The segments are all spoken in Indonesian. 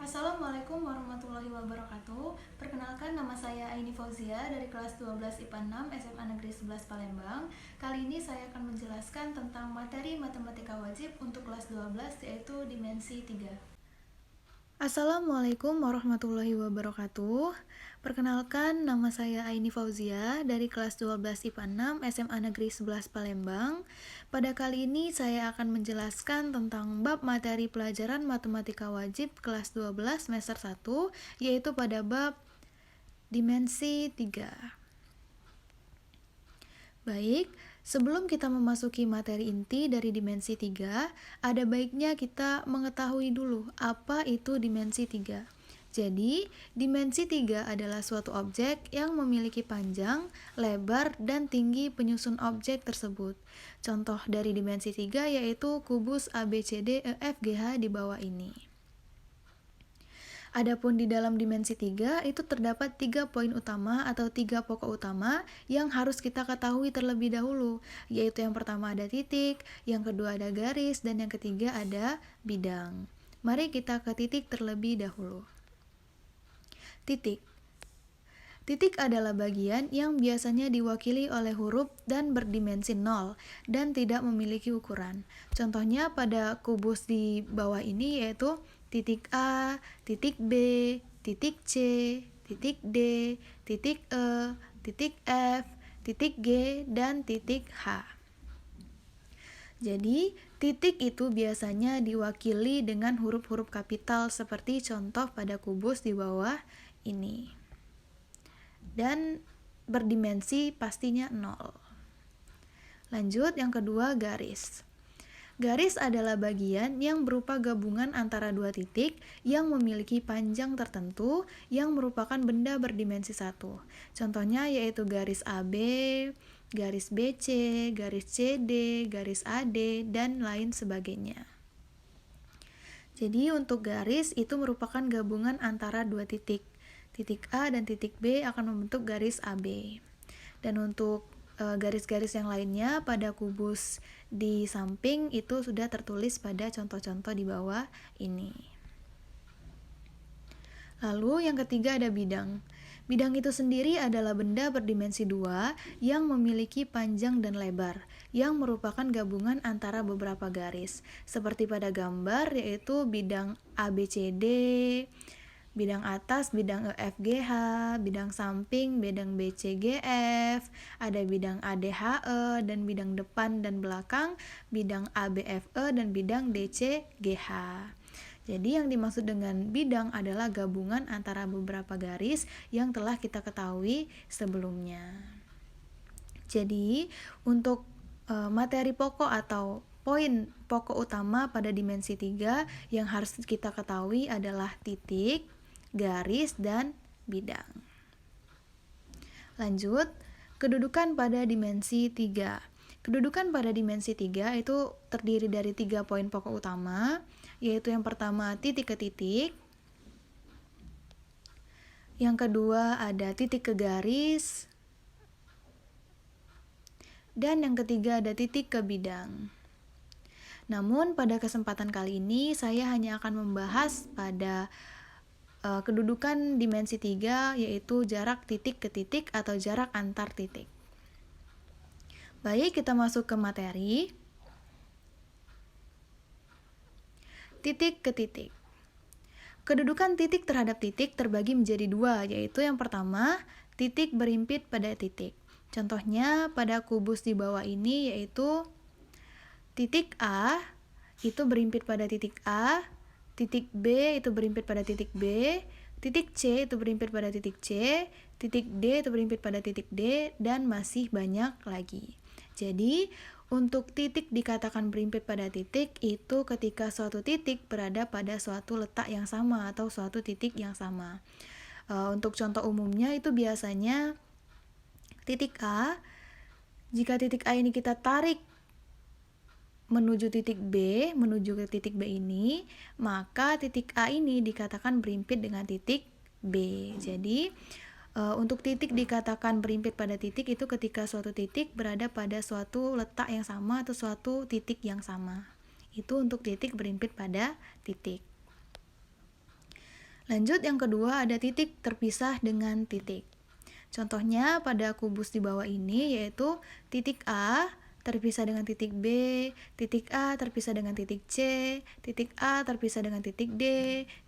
Assalamualaikum warahmatullahi wabarakatuh. Perkenalkan, nama saya Aini Fauzia dari kelas 12 IPA 6 SMA Negeri 11 Palembang. Kali ini saya akan menjelaskan tentang materi matematika wajib untuk kelas 12, yaitu dimensi 3. Assalamualaikum warahmatullahi wabarakatuh. Perkenalkan, nama saya Aini Fauzia dari kelas 12 IPA 6 SMA Negeri 11 Palembang. Pada kali ini saya akan menjelaskan tentang bab materi pelajaran matematika wajib kelas 12 semester 1, yaitu pada bab dimensi 3. Baik, sebelum kita memasuki materi inti dari dimensi 3, ada baiknya kita mengetahui dulu apa itu dimensi 3. Jadi, dimensi 3 adalah suatu objek yang memiliki panjang, lebar, dan tinggi penyusun objek tersebut. Contoh dari dimensi 3 yaitu kubus ABCDEFGH di bawah ini. Adapun di dalam dimensi 3 itu terdapat 3 poin utama atau 3 pokok utama yang harus kita ketahui terlebih dahulu, yaitu yang pertama ada titik, yang kedua ada garis, dan yang ketiga ada bidang. Mari kita ke titik terlebih dahulu. Titik. Titik adalah bagian yang biasanya diwakili oleh huruf dan berdimensi 0 dan tidak memiliki ukuran. Contohnya pada kubus di bawah ini yaitu titik A, titik B, titik C, titik D, titik E, titik F, titik G, dan titik H. Jadi, titik itu biasanya diwakili dengan huruf-huruf kapital seperti contoh pada kubus di bawah ini. Dan berdimensi pastinya 0. Lanjut, yang kedua garis. Garis adalah bagian yang berupa gabungan antara dua titik yang memiliki panjang tertentu yang merupakan benda berdimensi 1. Contohnya yaitu garis AB, garis BC, garis CD, garis AD, dan lain sebagainya. Jadi untuk garis itu merupakan gabungan antara dua titik. Titik A dan titik B akan membentuk garis AB. Dan untuk garis-garis yang lainnya pada kubus di samping itu sudah tertulis pada contoh-contoh di bawah ini. Lalu yang ketiga ada bidang. Bidang itu sendiri adalah benda berdimensi 2 yang memiliki panjang dan lebar, yang merupakan gabungan antara beberapa garis. Seperti pada gambar yaitu bidang ABCD, bidang atas bidang EFGH, bidang samping bidang BCGF, ada bidang ADHE, dan bidang depan dan belakang bidang ABFE, dan bidang DCGH. Jadi yang dimaksud dengan bidang adalah gabungan antara beberapa garis yang telah kita ketahui sebelumnya. Jadi untuk materi pokok atau poin pokok utama pada dimensi 3 yang harus kita ketahui adalah titik, garis, dan bidang. Lanjut, kedudukan pada dimensi 3. Kedudukan pada dimensi 3 itu terdiri dari 3 poin pokok utama, yaitu yang pertama titik ke titik, yang kedua ada titik ke garis, dan yang ketiga ada titik ke bidang. Namun pada kesempatan kali ini saya hanya akan membahas pada kedudukan dimensi 3 yaitu jarak titik ke titik atau jarak antar titik. Baik, kita masuk ke materi. Titik ke titik. Kedudukan titik terhadap titik terbagi menjadi 2, yaitu yang pertama, titik berimpit pada titik. Contohnya pada kubus di bawah ini yaitu titik A itu berimpit pada titik A, titik B itu berimpit pada titik B, titik C itu berimpit pada titik C, titik D itu berimpit pada titik D, dan masih banyak lagi. Jadi, untuk titik dikatakan berimpit pada titik itu ketika suatu titik berada pada suatu letak yang sama atau suatu titik yang sama. Untuk contoh umumnya itu biasanya titik A, jika titik A ini kita tarik menuju titik B, menuju ke titik B ini, maka titik A ini dikatakan berimpit dengan titik B. Jadi, untuk titik dikatakan berimpit pada titik itu ketika suatu titik berada pada suatu letak yang sama atau suatu titik yang sama. Itu untuk titik berimpit pada titik. Lanjut, yang kedua ada titik terpisah dengan titik. Contohnya pada kubus di bawah ini yaitu titik A terpisah dengan titik B, titik A terpisah dengan titik C, titik A terpisah dengan titik D,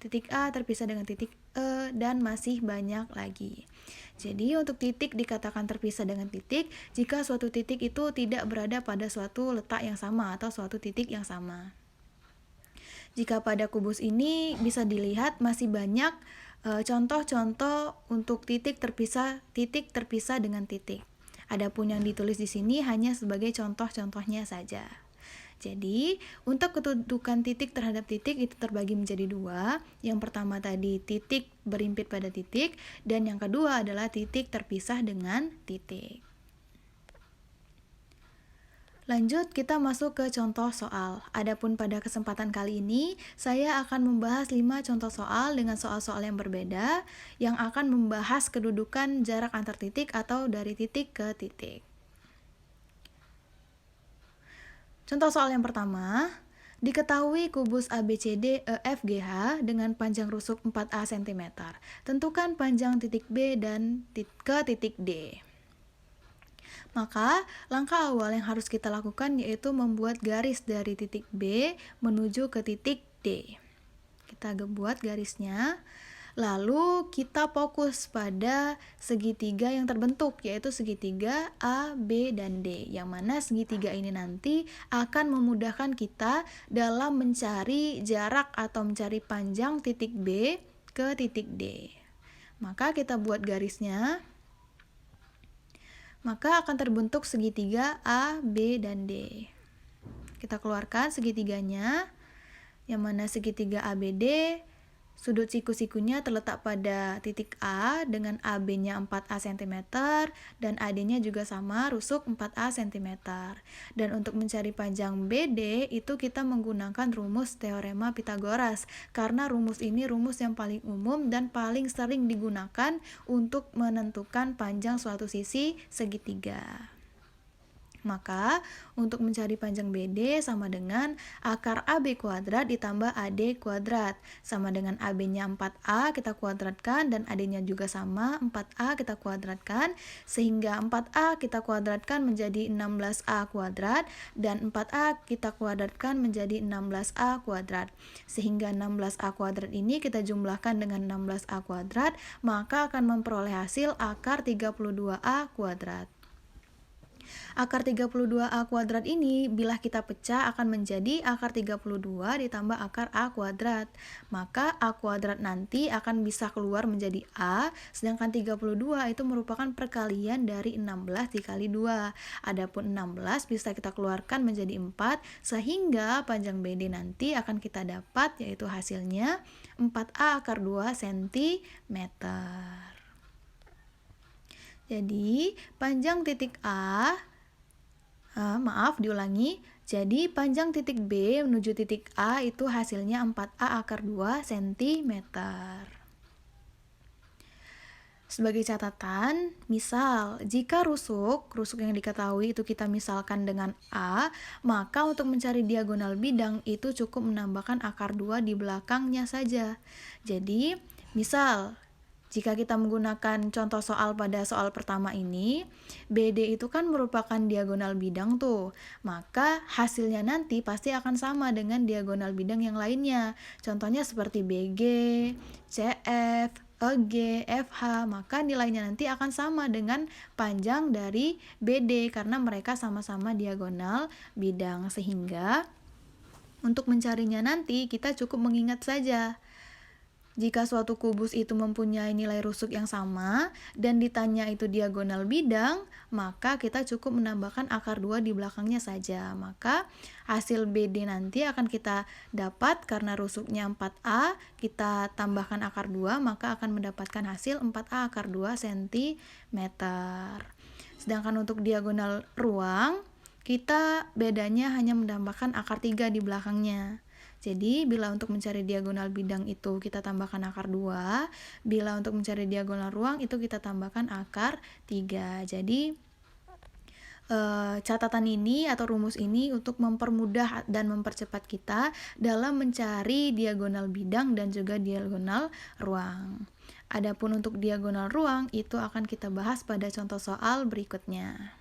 titik A terpisah dengan titik E, dan masih banyak lagi. Jadi untuk titik dikatakan terpisah dengan titik jika suatu titik itu tidak berada pada suatu letak yang sama atau suatu titik yang sama. Jika pada kubus ini bisa dilihat masih banyak contoh-contoh untuk titik terpisah dengan titik. Adapun yang ditulis di sini hanya sebagai contoh-contohnya saja. Jadi, untuk kedudukan titik terhadap titik itu terbagi menjadi dua. Yang pertama tadi titik berimpit pada titik, dan yang kedua adalah titik terpisah dengan titik. Lanjut, kita masuk ke contoh soal. Adapun pada kesempatan kali ini, saya akan membahas 5 contoh soal dengan soal-soal yang berbeda yang akan membahas kedudukan jarak antar titik atau dari titik ke titik. Contoh soal yang pertama, diketahui kubus ABCD EFGH dengan panjang rusuk 4A cm. Tentukan panjang titik B dan ke titik D. Maka, langkah awal yang harus kita lakukan yaitu membuat garis dari titik B menuju ke titik D. Kita buat garisnya. Lalu kita fokus pada segitiga yang terbentuk, yaitu segitiga A, B, dan D. Yang mana segitiga ini nanti akan memudahkan kita dalam mencari jarak atau mencari panjang titik B ke titik D. Maka kita buat garisnya. Maka akan terbentuk segitiga A, B, dan D. Kita keluarkan segitiganya, yang mana segitiga ABD, sudut siku-sikunya terletak pada titik A dengan AB-nya 4A cm dan AD-nya juga sama, rusuk 4A cm. Dan untuk mencari panjang BD itu kita menggunakan rumus teorema Pythagoras, karena rumus ini rumus yang paling umum dan paling sering digunakan untuk menentukan panjang suatu sisi segitiga. Maka, untuk mencari panjang BD sama dengan akar AB kuadrat ditambah AD kuadrat. Sama dengan AB-nya 4A kita kuadratkan dan AD-nya juga sama, 4A kita kuadratkan. Sehingga 4A kita kuadratkan menjadi 16A kuadrat dan 4A kita kuadratkan menjadi 16A kuadrat. Sehingga 16A kuadrat ini kita jumlahkan dengan 16A kuadrat, maka akan memperoleh hasil akar 32A kuadrat. Akar 32A kuadrat ini bila kita pecah akan menjadi akar 32 ditambah akar A kuadrat. Maka A kuadrat nanti akan bisa keluar menjadi A, sedangkan 32 itu merupakan perkalian dari 16 dikali 2. Adapun 16 bisa kita keluarkan menjadi 4, sehingga panjang BD nanti akan kita dapat yaitu hasilnya 4A akar 2 cm. Jadi, panjang titik Jadi, panjang titik B menuju titik A itu hasilnya 4A akar 2 cm. Sebagai catatan, misal, jika rusuk yang diketahui itu kita misalkan dengan A, maka untuk mencari diagonal bidang itu cukup menambahkan akar 2 di belakangnya saja. Jadi, misal, jika kita menggunakan contoh soal pada soal pertama ini, BD itu kan merupakan diagonal bidang tuh. Maka hasilnya nanti pasti akan sama dengan diagonal bidang yang lainnya. Contohnya seperti BG, CF, EG, FH. Maka nilainya nanti akan sama dengan panjang dari BD karena mereka sama-sama diagonal bidang. Sehingga untuk mencarinya nanti kita cukup mengingat saja. Jika suatu kubus itu mempunyai nilai rusuk yang sama dan ditanya itu diagonal bidang, maka kita cukup menambahkan akar 2 di belakangnya saja. Maka hasil BD nanti akan kita dapat karena rusuknya 4A, kita tambahkan akar 2, maka akan mendapatkan hasil 4A akar 2 cm. Sedangkan untuk diagonal ruang, kita bedanya hanya menambahkan akar 3 di belakangnya. Jadi, bila untuk mencari diagonal bidang itu kita tambahkan akar 2, bila untuk mencari diagonal ruang itu kita tambahkan akar 3. Jadi, catatan ini atau rumus ini untuk mempermudah dan mempercepat kita dalam mencari diagonal bidang dan juga diagonal ruang. Adapun untuk diagonal ruang itu akan kita bahas pada contoh soal berikutnya.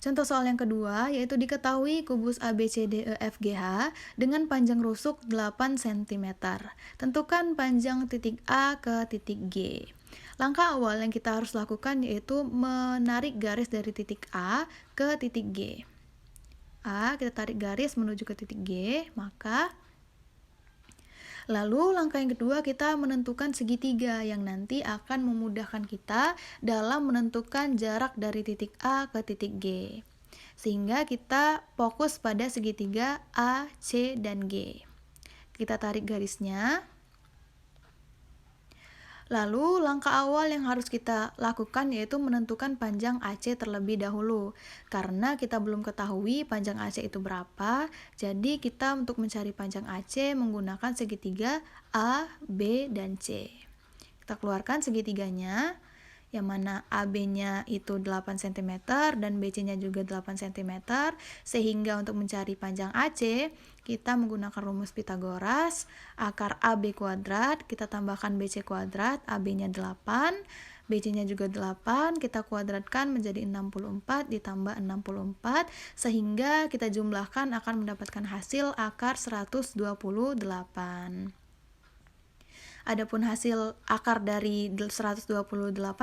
Contoh soal yang kedua yaitu diketahui kubus ABCDEFGH dengan panjang rusuk 8 cm. Tentukan panjang titik A ke titik G. Langkah awal yang kita harus lakukan yaitu menarik garis dari titik A ke titik G. A, kita tarik garis menuju ke titik G, maka lalu langkah yang kedua kita menentukan segitiga yang nanti akan memudahkan kita dalam menentukan jarak dari titik A ke titik G. Sehingga kita fokus pada segitiga A, C, dan G. Kita tarik garisnya. Lalu langkah awal yang harus kita lakukan yaitu menentukan panjang AC terlebih dahulu. Karena kita belum ketahui panjang AC itu berapa, jadi kita untuk mencari panjang AC menggunakan segitiga A, B, dan C. Kita keluarkan segitiganya, yang mana AB-nya itu 8 cm dan BC-nya juga 8 cm, sehingga untuk mencari panjang AC kita menggunakan rumus Pythagoras. Akar AB kuadrat kita tambahkan BC kuadrat, AB-nya 8, BC-nya juga 8, kita kuadratkan menjadi 64 ditambah 64, sehingga kita jumlahkan akan mendapatkan hasil akar 128. Adapun hasil akar dari 128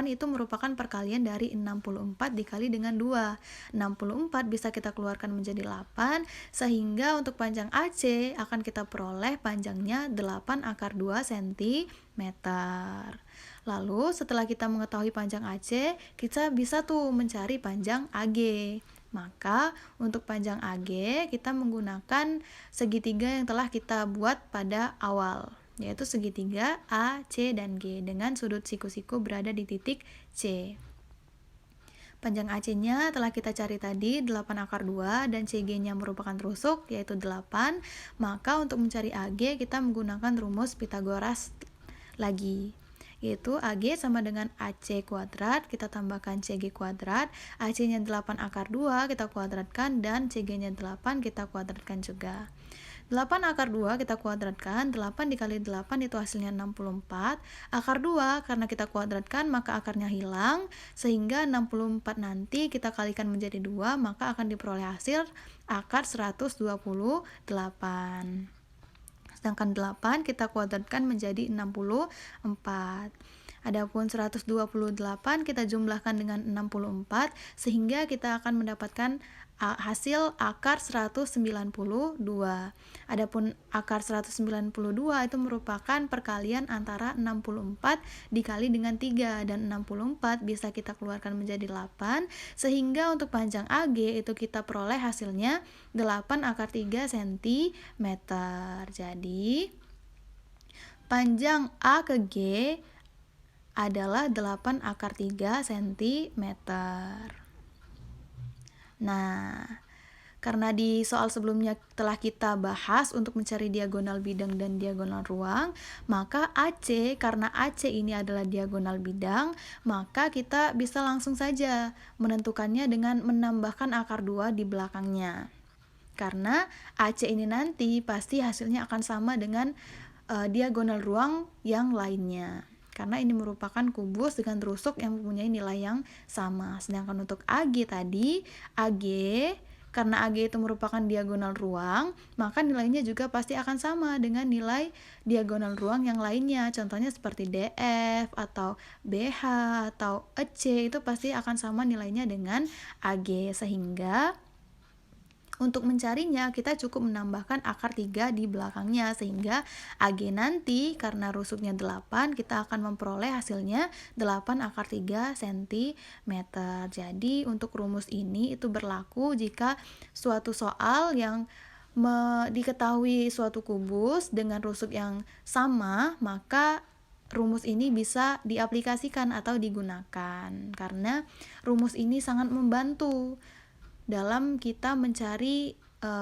itu merupakan perkalian dari 64 dikali dengan 2. 64 bisa kita keluarkan menjadi 8, sehingga untuk panjang AC akan kita peroleh panjangnya 8 akar 2 cm. Lalu setelah kita mengetahui panjang AC, kita bisa tuh mencari panjang AG. Maka untuk panjang AG kita menggunakan segitiga yang telah kita buat pada awal, yaitu segitiga A, C, dan G dengan sudut siku-siku berada di titik C. Panjang AC-nya telah kita cari tadi 8 akar 2 dan CG-nya merupakan rusuk yaitu 8. Maka untuk mencari AG kita menggunakan rumus Pythagoras lagi, yaitu AG sama dengan AC kuadrat, kita tambahkan CG kuadrat, AC-nya 8 akar 2 kita kuadratkan dan CG-nya 8 kita kuadratkan juga. 8 akar 2 kita kuadratkan, 8 dikali 8 itu hasilnya 64. Akar 2 karena kita kuadratkan maka akarnya hilang, sehingga 64 nanti kita kalikan menjadi 2 maka akan diperoleh hasil akar 128. Sedangkan 8 kita kuadratkan menjadi 64. Adapun 128 kita jumlahkan dengan 64 sehingga kita akan mendapatkan hasil akar 192. Adapun akar 192 itu merupakan perkalian antara 64 dikali dengan 3 dan 64 bisa kita keluarkan menjadi 8 sehingga untuk panjang AG itu kita peroleh hasilnya 8 akar 3 cm. Jadi panjang A ke G adalah 8 akar 3 cm. Nah, karena di soal sebelumnya telah kita bahas untuk mencari diagonal bidang dan diagonal ruang, maka AC, karena AC ini adalah diagonal bidang, maka kita bisa langsung saja menentukannya dengan menambahkan akar 2 di belakangnya. Karena AC ini nanti pasti hasilnya akan sama dengan diagonal ruang yang lainnya. Karena ini merupakan kubus dengan rusuk yang mempunyai nilai yang sama. Sedangkan untuk AG tadi, AG karena AG itu merupakan diagonal ruang, maka nilainya juga pasti akan sama dengan nilai diagonal ruang yang lainnya. Contohnya seperti DF atau BH atau EC itu pasti akan sama nilainya dengan AG. Sehingga untuk mencarinya kita cukup menambahkan akar 3 di belakangnya sehingga AG nanti karena rusuknya 8 kita akan memperoleh hasilnya 8 akar 3 cm. Jadi untuk rumus ini itu berlaku jika suatu soal yang diketahui suatu kubus dengan rusuk yang sama, maka rumus ini bisa diaplikasikan atau digunakan karena rumus ini sangat membantu dalam kita mencari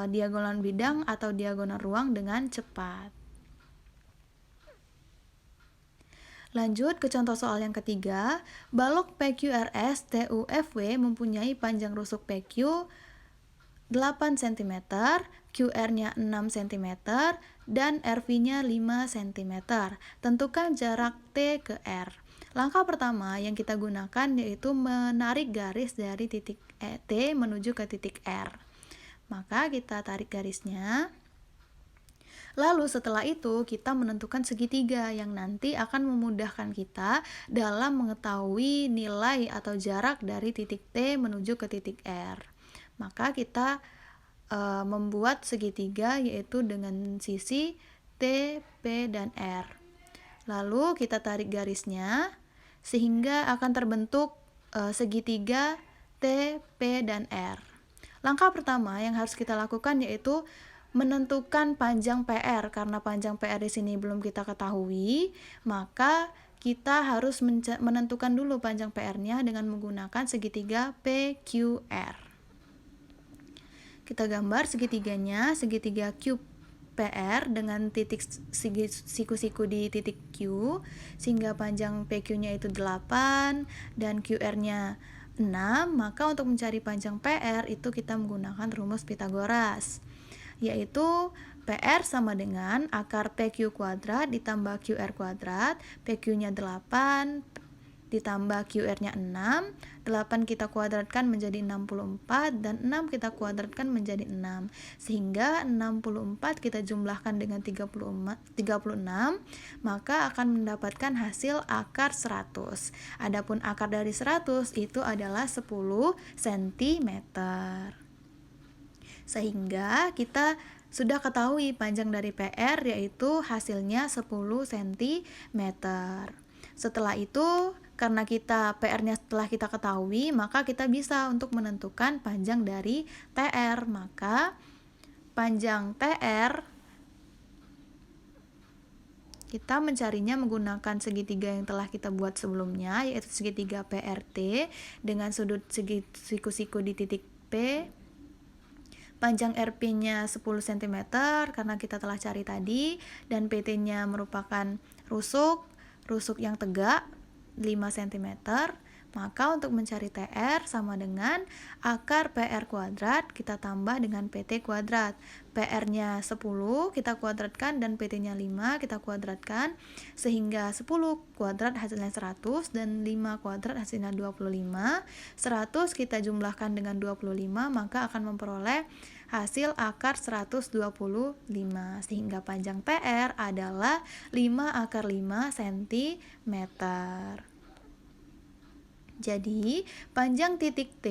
diagonal bidang atau diagonal ruang dengan cepat. Lanjut ke contoh soal yang ketiga, balok PQRS TUFW mempunyai panjang rusuk PQ 8 cm, QR-nya 6 cm, dan RV-nya 5 cm. Tentukan jarak T ke R. Langkah pertama yang kita gunakan yaitu menarik garis dari titik T menuju ke titik R. Maka kita tarik garisnya. Lalu setelah itu kita menentukan segitiga yang nanti akan memudahkan kita dalam mengetahui nilai atau jarak dari titik T menuju ke titik R. Maka kita membuat segitiga yaitu dengan sisi T, P, dan R. Lalu kita tarik garisnya sehingga akan terbentuk segitiga T, P, dan R. Langkah pertama yang harus kita lakukan yaitu menentukan panjang PR. Karena panjang PR di sini belum kita ketahui, maka kita harus menentukan dulu panjang PR-nya dengan menggunakan segitiga PQR. Kita gambar segitiganya, segitiga QPR dengan titik siku-siku di titik Q, sehingga panjang PQ-nya itu 8 dan QR-nya 6. Maka untuk mencari panjang PR itu kita menggunakan rumus Pythagoras, yaitu PR sama dengan akar PQ kuadrat ditambah QR kuadrat, PQ-nya 8 ditambah QR-nya 6, 8 kita kuadratkan menjadi 64 dan 6 kita kuadratkan menjadi 6. Sehingga 64 kita jumlahkan dengan 36, maka akan mendapatkan hasil akar 100. Adapun akar dari 100 itu adalah 10 cm. Sehingga kita sudah ketahui panjang dari PR yaitu hasilnya 10 cm. Setelah itu, karena kita PR-nya setelah kita ketahui, maka kita bisa untuk menentukan panjang dari TR. Maka panjang TR kita mencarinya menggunakan segitiga yang telah kita buat sebelumnya, yaitu segitiga PRT dengan sudut siku-siku di titik P. Panjang RP-nya 10 cm karena kita telah cari tadi, dan PT-nya merupakan rusuk yang tegak 5 cm. Maka untuk mencari TR sama dengan akar PR kuadrat kita tambah dengan PT kuadrat. PR-nya 10 kita kuadratkan dan PT-nya 5 kita kuadratkan, sehingga 10 kuadrat hasilnya 100 dan 5 kuadrat hasilnya 25. 100 kita jumlahkan dengan 25 maka akan memperoleh hasil akar 125, sehingga panjang PR adalah 5 akar 5 cm. Jadi, panjang titik T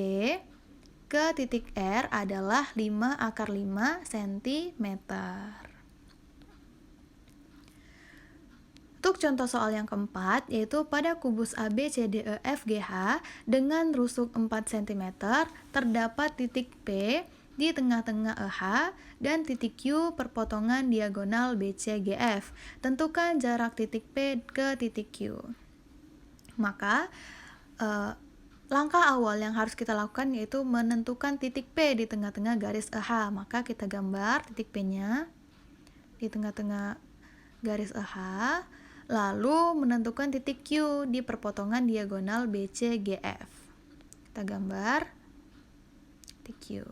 ke titik R adalah 5 akar 5 cm. Untuk contoh soal yang keempat, yaitu pada kubus ABCDEFGH dengan rusuk 4 cm, terdapat titik P di tengah-tengah EH dan titik Q perpotongan diagonal BCGF. Tentukan jarak titik P ke titik Q. Maka langkah awal yang harus kita lakukan yaitu menentukan titik P di tengah-tengah garis EH. Maka kita gambar titik P-nya di tengah-tengah garis EH, lalu menentukan titik Q di perpotongan diagonal BCGF. Kita gambar titik Q.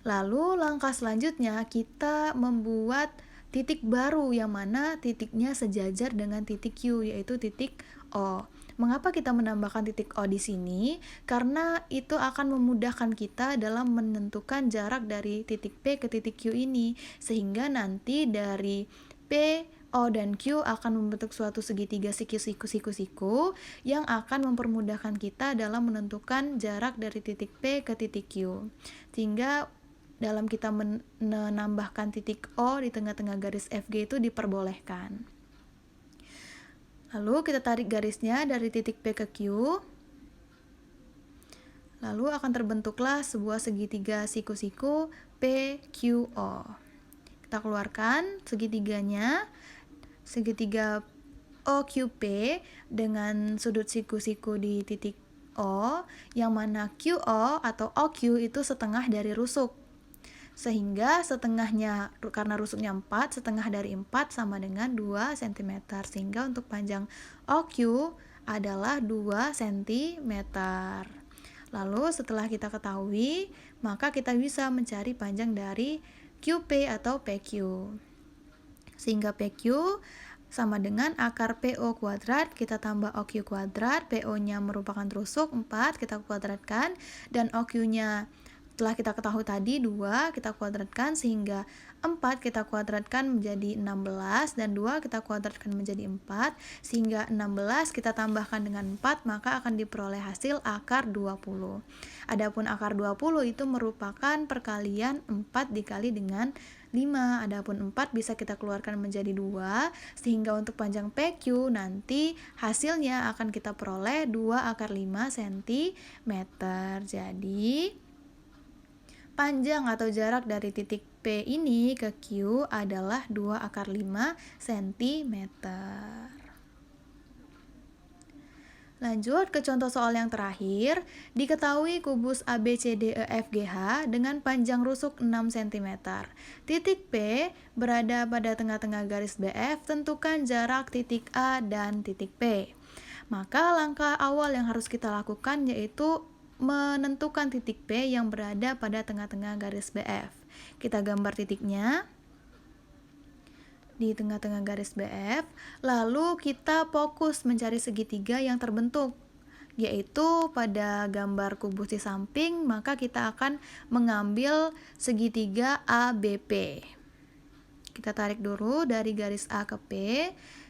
Lalu langkah selanjutnya kita membuat titik baru yang mana titiknya sejajar dengan titik Q, yaitu titik O. Mengapa kita menambahkan titik O di sini? Karena itu akan memudahkan kita dalam menentukan jarak dari titik P ke titik Q ini, sehingga nanti dari P, O, dan Q akan membentuk suatu segitiga siku-siku yang akan mempermudahkan kita dalam menentukan jarak dari titik P ke titik Q. Sehingga dalam kita menambahkan titik O di tengah-tengah garis FG itu diperbolehkan. Lalu kita tarik garisnya dari titik P ke Q. Lalu akan terbentuklah sebuah segitiga siku-siku PQO. Kita keluarkan segitiganya, segitiga OQP dengan sudut siku-siku di titik O, yang mana QO atau OQ itu setengah dari rusuk. Sehingga setengahnya, karena rusuknya 4, setengah dari 4 sama dengan 2 cm. Sehingga untuk panjang OQ adalah 2 cm. Lalu setelah kita ketahui, maka kita bisa mencari panjang dari QP atau PQ. Sehingga PQ sama dengan akar PO kuadrat, kita tambah OQ kuadrat, PO-nya merupakan rusuk 4, kita kuadratkan, dan OQ-nya setelah kita ketahui tadi 2, kita kuadratkan, sehingga 4 kita kuadratkan menjadi 16, dan 2 kita kuadratkan menjadi 4, sehingga 16 kita tambahkan dengan 4, maka akan diperoleh hasil akar 20. Adapun akar 20 itu merupakan perkalian 4 dikali dengan 5. Adapun 4 bisa kita keluarkan menjadi 2, sehingga untuk panjang PQ nanti hasilnya akan kita peroleh 2 akar 5 cm. Jadi panjang atau jarak dari titik P ini ke Q adalah 2 akar 5 cm. Lanjut ke contoh soal yang terakhir. Diketahui kubus ABCDEFGH dengan panjang rusuk 6 cm. Titik P berada pada tengah-tengah garis BF, tentukan jarak titik A dan titik P. Maka langkah awal yang harus kita lakukan yaitu menentukan titik P yang berada pada tengah-tengah garis BF. Kita gambar titiknya di tengah-tengah garis BF, lalu kita fokus mencari segitiga yang terbentuk, yaitu pada gambar kubus di samping, maka kita akan mengambil segitiga ABP. Kita tarik dulu dari garis A ke P,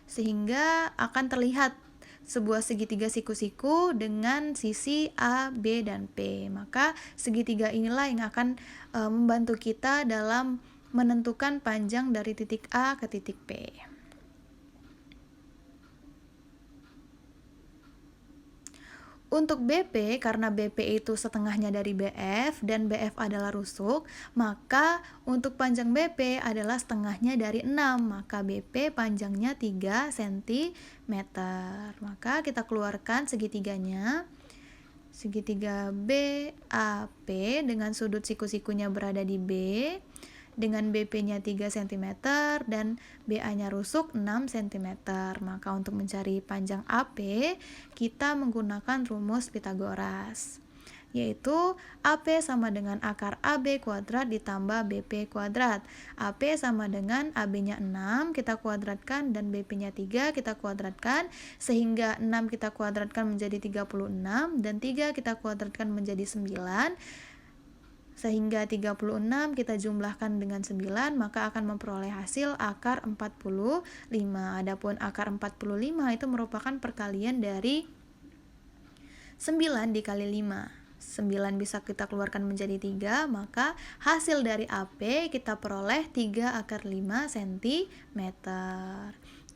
sehingga akan terlihat sebuah segitiga siku-siku dengan sisi A, B, dan P. Maka segitiga inilah yang akan membantu kita dalam menentukan panjang dari titik A ke titik P. Untuk BP, karena BP itu setengahnya dari BF dan BF adalah rusuk, maka untuk panjang BP adalah setengahnya dari 6, maka BP panjangnya 3 cm. Maka kita keluarkan segitiganya. Segitiga BAP dengan sudut siku-sikunya berada di B, dengan BP-nya 3 cm dan BA-nya rusuk 6 cm. Maka untuk mencari panjang AP, kita menggunakan rumus Pythagoras, yaitu AP sama dengan akar AB kuadrat ditambah BP kuadrat. AP sama dengan AB-nya 6, kita kuadratkan, dan BP-nya 3, kita kuadratkan, sehingga 6 kita kuadratkan menjadi 36, dan 3 kita kuadratkan menjadi 9, sehingga 36 kita jumlahkan dengan 9, maka akan memperoleh hasil akar 45. Adapun akar 45 itu merupakan perkalian dari 9 dikali 5. 9 bisa kita keluarkan menjadi 3, maka hasil dari AP kita peroleh 3 akar 5 cm.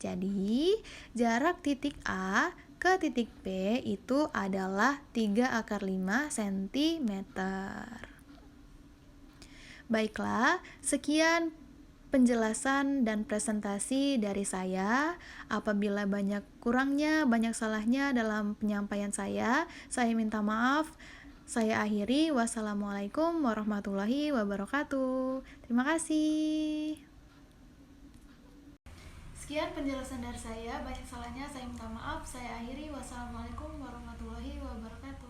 Jadi, jarak titik A ke titik P itu adalah 3 akar 5 cm. Baiklah, sekian penjelasan dan presentasi dari saya. Apabila banyak kurangnya, banyak salahnya dalam penyampaian saya minta maaf. Saya akhiri. Wassalamualaikum warahmatullahi wabarakatuh. Terima kasih. Sekian penjelasan dari saya, banyak salahnya saya minta maaf. Saya akhiri. Wassalamualaikum warahmatullahi wabarakatuh.